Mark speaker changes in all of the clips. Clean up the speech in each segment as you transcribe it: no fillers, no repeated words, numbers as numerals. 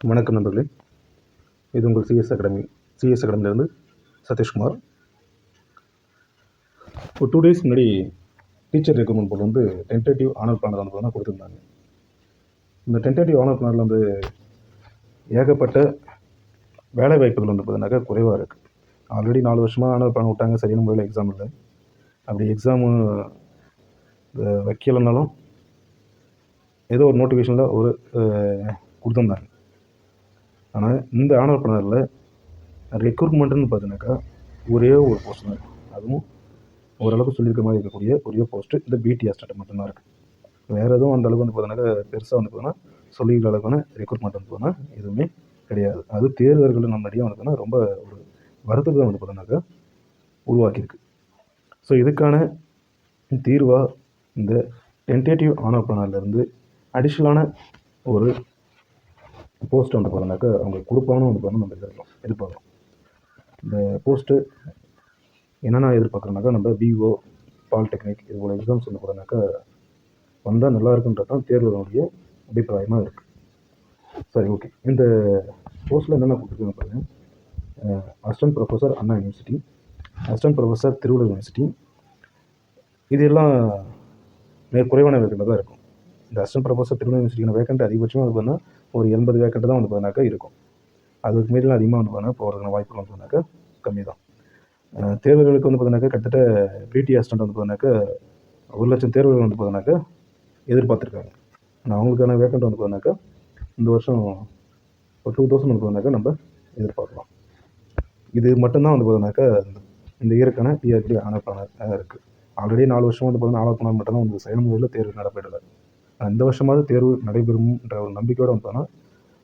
Speaker 1: வணக்கம் நண்பர்களே, இது உங்கள் சிஎஸ் அகாடமிலேருந்து சதீஷ்குமார். ஒரு 2 டேஸ் முன்னாடி டீச்சர் ரெக்ரூட்மெண்ட் போர்டு வந்து டென்டேட்டிவ் ஆனர் பிளானர் வந்து பார்த்தீங்கன்னா கொடுத்துருந்தாங்க. இந்த டென்டேட்டிவ் ஆனர் பிளானில் வந்து ஏகப்பட்ட வேலை வாய்ப்புகள் வந்து பார்த்தீங்கன்னாக்கா குறைவாக இருக்குது. ஆல்ரெடி 4 வருஷமாக ஆனர் பிளான் விட்டாங்க, சரியான முறையில் எக்ஸாம் இல்லை. அப்படி எக்ஸாமு வைக்கலைனாலும் ஏதோ ஒரு நோட்டிஃபிகேஷனில் ஒரு கொடுத்துருந்தாங்க. ஆனால் இந்த ஆனர் பிளானரில் ரெக்ரூட்மெண்ட்டுன்னு பார்த்தீங்கன்னாக்கா ஒரே ஒரு போஸ்ட் தான் இருக்குது. அதுவும் ஓரளவுக்கு சொல்லியிருக்க மாதிரி இருக்கக்கூடிய ஒரே போஸ்ட்டு இந்த பிடி அசிஸ்டன்ட் மட்டும்தான் இருக்குது. வேறு எதுவும் அந்த அளவுக்கு வந்து பார்த்தீங்கன்னாக்கா பெருசாக வந்து பார்த்தீங்கன்னா சொல்லிக்கிற அளவுக்கான ரெக்ரூட்மெண்ட் வந்து பார்த்தீங்கன்னா எதுவுமே கிடையாது. அது தேர்வர்கள் நம்மளிடையே வந்து பார்த்தீங்கன்னா ரொம்ப ஒரு வருத்தத்தை வந்து பார்த்தீங்கன்னாக்கா உருவாக்கியிருக்கு. ஸோ இதுக்கான தீர்வாக இந்த டென்டேட்டிவ் ஆனர் பிளானர்லேருந்து அடிஷ்னலான ஒரு போஸ்ட் வந்து பார்த்தோம்னாக்கா அவங்க கொடுப்பாங்கன்னு வந்து பார்த்தோம்னா நம்ம எதிர்பார்க்குறோம். இந்த போஸ்ட்டு என்னென்ன எதிர்பார்க்குறோம்னாக்கா நம்ம பிஓ, பாலிடெக்னிக் இது போல் எக்ஸாம்ஸ் வந்து பார்த்தோம்னாக்கா வந்தால் நல்லா இருக்குன்றது தான் தேர்வுடைய அபிப்பிராயமாக இருக்குது. சரி, ஓகே. இந்த போஸ்ட்டில் என்னென்ன கொடுத்துருக்குன்னு பாருங்கள். Assistant professor Anna university, assistant professor Tiruvallur university, இது எல்லாம் மிக குறைவான வேக்கண்ட்டாக தான் இருக்கும். இந்த அசிஸ்டன்ட் ப்ரொஃபஸர் திருவள்ளூர் யூனிவர்சிட்டிக்கான வேக்கண்ட் அதிகபட்சமாக வந்து பார்த்தீங்கன்னா ஒரு 80 வேக்கண்ட் தான் வந்து பார்த்தீங்கன்னாக்கா இருக்கும். அதுக்கு மீறிலாம் அதிகமாக வந்து பார்த்தீங்கன்னா போகிறதுக்கான வாய்ப்புகள் வந்து பார்த்தீங்கன்னாக்கா கம்மி தான். தேர்வுகளுக்கு வந்து பார்த்தீங்கன்னாக்கா கிட்டத்தட்ட பிடி அசிஸ்டன்ட் வந்து பார்த்தீங்கன்னாக்கா 1,00,000 தேர்வுகள் வந்து பார்த்தீங்கன்னாக்கா எதிர்பார்த்துருக்காங்க. ஆனால் அவங்களுக்கான வேக்கண்ட் வந்து பார்த்தீங்கன்னாக்கா இந்த வருஷம் ஒரு 2,000 வந்து பார்த்தீங்கன்னாக்கா நம்ம எதிர்பார்க்கலாம். இது மட்டும்தான் வந்து பார்த்தீங்கன்னாக்கா இந்த இயருக்கான டிஆர்பி ஆனர் பிளானர் இருக்குது. ஆல்ரெடி 4 வருஷம் வந்து பார்த்தீங்கன்னா ஆனர் பிளானர் மட்டும்தான் வந்து செயல் முறையில் தேர்வு நடைபெறல. இந்த வருஷமாவது தேர்வு நடைபெறும்ன்ற ஒரு நம்பிக்கையோடு வந்து பார்த்தோன்னா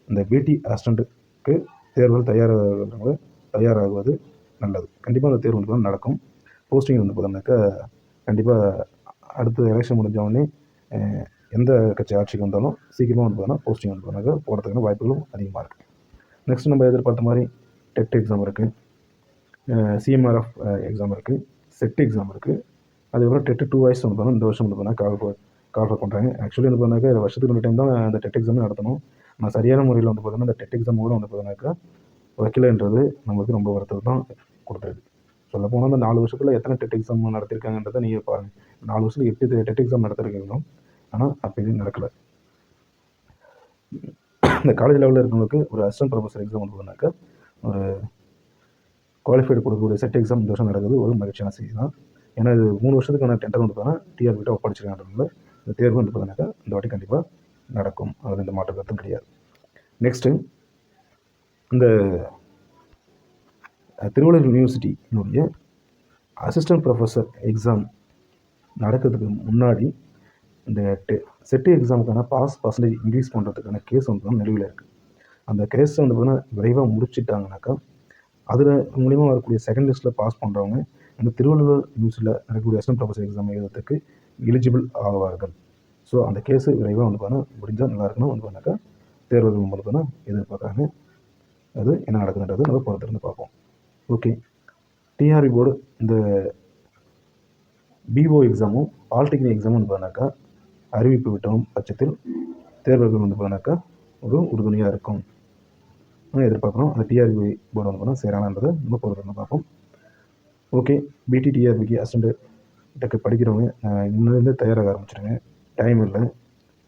Speaker 1: இந்த பிடி அசிஸ்டண்ட்டுக்கு தேர்வுகள் தயாராகுவது நல்லது. கண்டிப்பாக அந்த தேர்வு வந்து நடக்கும். போஸ்டிங் வந்து பார்த்தோம்னாக்கா கண்டிப்பாக அடுத்த எலெக்ஷன் முடிஞ்சவொடனே எந்த கட்சி ஆட்சிக்கு வந்தாலும் சீக்கிரமாக வந்து பார்த்தோன்னா போஸ்டிங் வந்து பார்த்தோம்னாக்கா போகிறதுக்கான வாய்ப்புகளும் அதிகமாக இருக்குது. நெக்ஸ்ட் நம்ம எதிர்பார்த்த மாதிரி டெட் எக்ஸாம் இருக்குது, சிஎம்ஆர்எஃப் எக்ஸாம் இருக்குது, செட் எக்ஸாம் இருக்குது. அதுக்கப்புறம் டெட் 2 வாய்ஸ் வந்து பார்த்தோன்னா இந்த வருஷம் வந்து பார்த்தோன்னா கால்ஃபர் பண்ணுறாங்க. ஆக்சுவலி வந்து பார்த்தீங்கன்னாக்கா வருஷத்துக்கு 2 டைம் தான் அந்த டெட் எக்ஸாமே நடத்தணும். ஆனால் சரியான முறையில் வந்து பார்த்தோன்னா இந்த டெட் எக்ஸாம் கூட வந்து பார்த்தீங்கன்னாக்கா வைக்கலைன்றது நம்மளுக்கு ரொம்ப வருத்தத்தை தான் கொடுத்துருக்கு. சொல்லப்போனால் அந்த 4 வருஷத்தில் எத்தனை டெட் எக்ஸாம் நடத்திருக்காங்கன்றதை நீங்கள் பாருங்கள். 4 வருஷத்தில் 8 டெட் எக்ஸாம் நடத்திருக்கீங்க. ஆனால் அப்போ எதுவும் நடக்கலை. இந்த காலேஜ் லெவலில் இருக்கிறவங்களுக்கு ஒரு அசிஸ்டன்ட் ப்ரொஃபஸர் எக்ஸாம் வந்து பார்த்தீங்கன்னாக்கா ஒரு குவாலிஃபைடு கொடுக்கக்கூடிய செட் எக்ஸாம் இந்த வருஷம் நடக்குது. ஒரு மகிழ்ச்சியான செய்தி தான். ஏன்னா இது 3 வருஷத்துக்கான டெண்டர் வந்து பார்த்தீங்கன்னா டிஆர்பிட்ட ஒப்படைச்சிருக்காங்கன்றதுல இந்த தேர்வு வந்து பார்த்தீங்கன்னாக்கா இந்த வாட்டி கண்டிப்பாக நடக்கும். அதில் இந்த மாற்று கருத்தும் கிடையாது. நெக்ஸ்ட்டு இந்த திருவள்ளூர் யூனிவர்சிட்டியினுடைய அசிஸ்டன்ட் ப்ரொஃபஸர் எக்ஸாம் நடக்கிறதுக்கு முன்னாடி இந்த செட்டு எக்ஸாமுக்கான பாஸ் பர்சன்டேஜ் இன்க்ரீஸ் பண்ணுறதுக்கான கேஸ் வந்து நிலுவையில் இருக்குது. அந்த கேஸை வந்து பார்த்தீங்கன்னா விரைவாக முடிச்சுட்டாங்கனாக்கா அதில் மூலிமா வரக்கூடிய செகண்ட் லிஸ்ட்டில் பாஸ் பண்ணுறவங்க அந்த திருவள்ளுவர் யூனிவர்சிட்டியில் நடக்கக்கூடிய அசிஸ்டன்ட் ப்ரொஃபஸர் எக்ஸாம் எழுதுறதுக்கு எலிஜிபிள் ஆவார்கள். ஸோ அந்த கேஸு விரைவாக வந்து பார்த்தீங்கன்னா முடிஞ்சால் நல்லா இருக்கணும் வந்து பார்த்தீங்கன்னாக்கா தேர்வுகள் வந்து பார்த்தீங்கன்னா எதிர்பார்க்குறாங்க. அது என்ன நடக்குதுன்றது நம்ம பொறுத்திருந்து பார்ப்போம். ஓகே. டிஆர்பி போர்டு இந்த பிஓ எக்ஸாமும் பாலிடெக்னிக் எக்ஸாமும் வந்து பார்த்தீங்கன்னாக்கா அறிவிப்பு விட்டவும் பட்சத்தில் தேர்வுகள் வந்து பார்த்தீங்கன்னாக்கா ஒரு உறுதுணையாக இருக்கும் எதிர்பார்க்குறோம். அந்த டிஆர்பி போர்டு வந்து பார்த்தீங்கன்னா சேரானன்றதை நம்ம பொறுத்திருந்து பார்ப்போம். ஓகே. பிடி டிஆர்பிக்கு அசிஸ்டண்ட்டுக்கு படிக்கிறவங்க இன்னும் தயாராக ஆரம்பிச்சிடுங்க. டைம் இல்லை,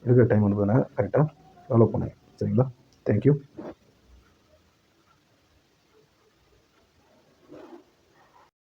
Speaker 1: இருக்கிற டைம் வந்து பார்த்தீங்கன்னா கரெக்டாக ஃபாலோ பண்ணுங்கள். சரிங்களா? தேங்க்யூ.